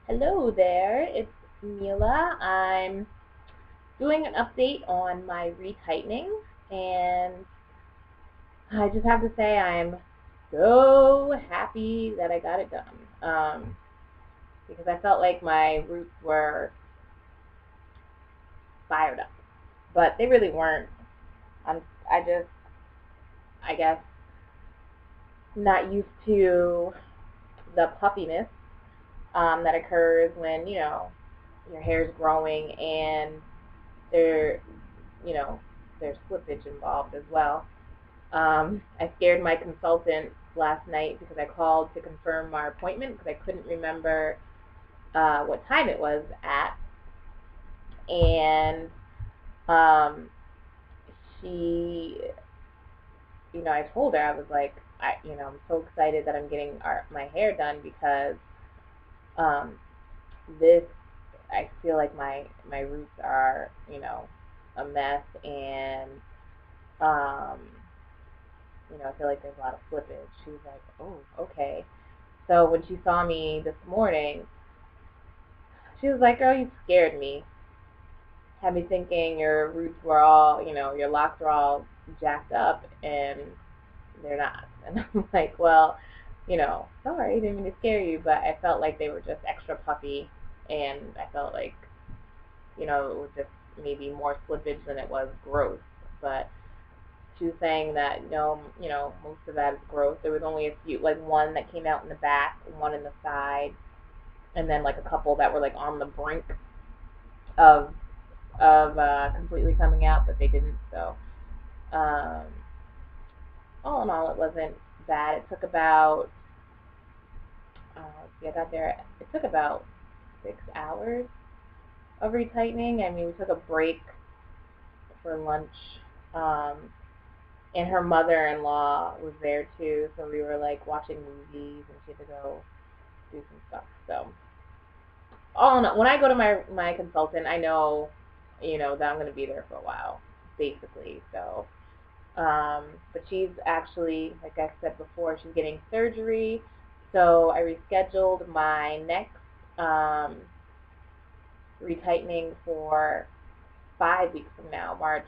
Hello there, it's Mila. I'm doing an update on my retightening, and I just have to say I'm so happy that I got it done. Because I felt like my roots were fired up, but they really weren't. I'm, I just, I guess, not used to the puffiness that occurs when your hair's growing and there, you know, there's slippage involved as well. I scared my consultant last night because I called to confirm our appointment because I couldn't remember what time it was at, and um, she, I told her I was like, I'm so excited that I'm getting my hair done because um, this, I feel like my roots are, a mess, and um, I feel like there's a lot of slippage. She was like, oh, okay. So when she saw me this morning, she was like, girl, you scared me. Had me thinking your roots were all, your locks were all jacked up, and they're not. And I'm like, well, sorry, didn't mean to scare you, but I felt like they were just extra puffy, and I felt like, it was just maybe more slippage than it was growth. But she was saying that most of that is growth. There was only a few, like one that came out in the back, one in the side, and then like a couple that were like on the brink of completely coming out, but they didn't. So um, all in all, it wasn't bad. It took about I got there. It took about 6 hours of retightening. I mean, we took a break for lunch. Um, and her mother-in-law was there too, so we were like watching movies, and she had to go do some stuff. So all in all, when I go to my consultant, I know, that I'm going to be there for a while, basically. So, but she's actually, like I said before, she's getting surgery, so I rescheduled my next um, retightening for 5 weeks from now, March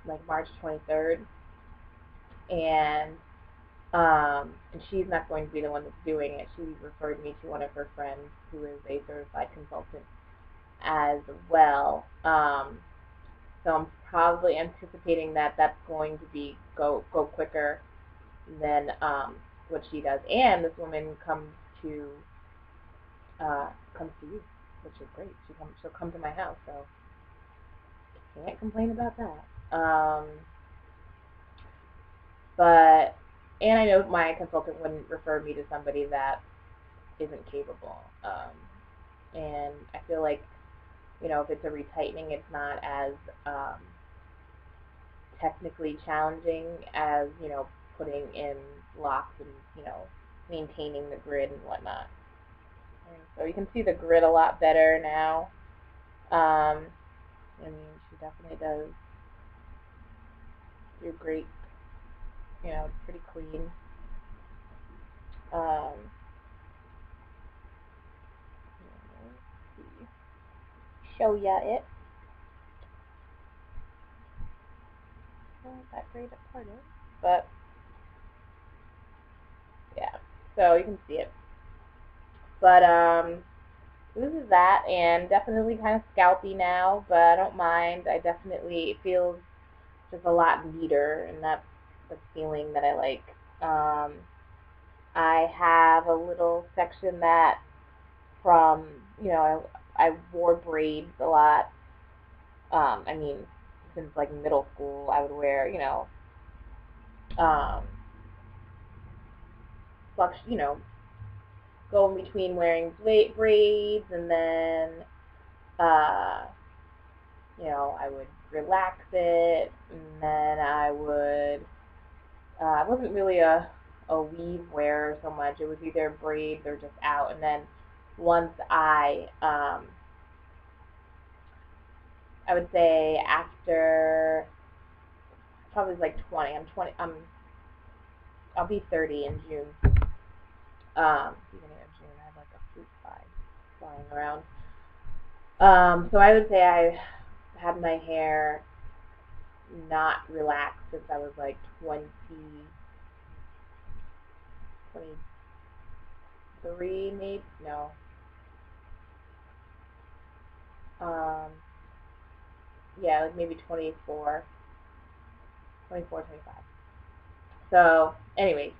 23rd, and and she's not going to be the one that's doing it. She referred me to one of her friends who is a certified consultant as well. So I'm probably anticipating that that's going to be go quicker than what she does. And this woman to comes to you, which is great. She'll come to my house, so can't complain about that. But and I know my consultant wouldn't refer me to somebody that isn't capable. And I feel like, if it's a retightening, it's not as technically challenging as, putting in locks and, maintaining the grid and whatnot. And so you can see the grid a lot better now. I mean, she definitely does do great. It's pretty clean. Um, let's see. Show ya it. Not that great at parting, but yeah. So you can see it. But this is that, and definitely kind of scalpy now, but I don't mind. It feels just a lot neater, and that's the feeling that I like. Um, I have a little section that from, I wore braids a lot. I mean, since like middle school, I would wear, um, go in between wearing braids, and then, uh, I would relax it, and then I wasn't really a weave wearer so much. It was either braids or just out. And then once I would say after probably like 20, I'll be 30 in June. Beginning of June, I have like a fruit fly. flying around. So I would say I had my hair not relaxed since I was like 23, maybe. No. Um, yeah, like maybe 24, 25. So, anyways,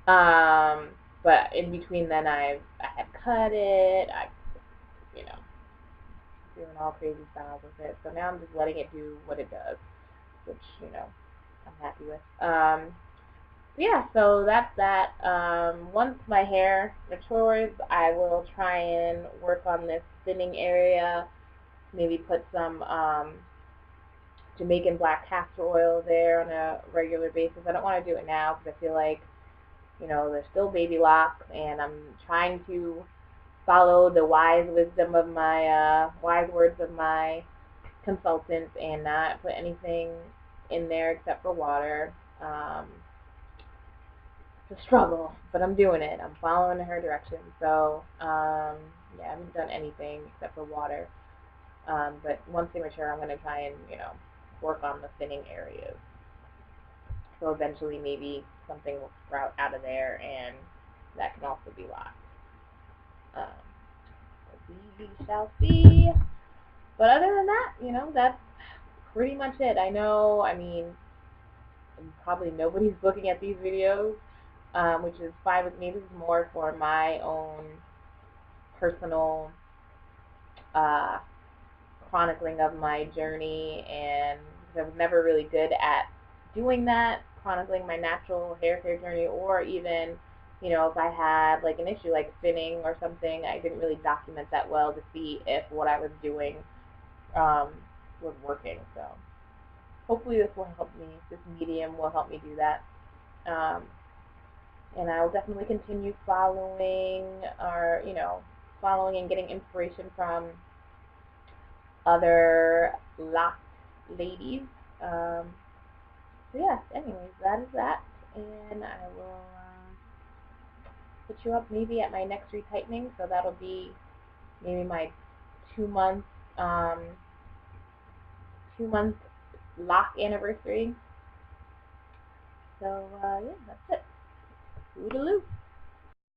but in between then I had cut it. I, you know, doing all crazy styles with it. So now I'm just letting it do what it does, which I'm happy with. Yeah, so that's that. Once my hair matures, I will try and work on this thinning area. Maybe put some Jamaican black castor oil there on a regular basis. I don't want to do it now because I feel like there's still baby locks, and I'm trying to follow the wise words of my consultant and not put anything in there except for water. It's a struggle, but I'm doing it. I'm following her direction. So, yeah, I haven't done anything except for water. But once they mature, I'm going to try and, work on the thinning areas. So eventually maybe something will sprout out of there, and that can also be locked. We shall see. But other than that, that's pretty much it. Probably nobody's looking at these videos, which is fine with me. This is more for my own personal chronicling of my journey, and I was never really good at doing that, chronicling my natural hair care journey, or even, if I had like an issue like thinning or something, I didn't really document that well to see if what I was doing was working. So hopefully this will help me. This medium will help me do that. And I will definitely continue following and getting inspiration from other locked ladies. So yeah, anyways, that is that. And I will put you up maybe at my next retightening. So that'll be maybe my 2 month 2 month lock anniversary. So yeah, that's it. Toodaloo.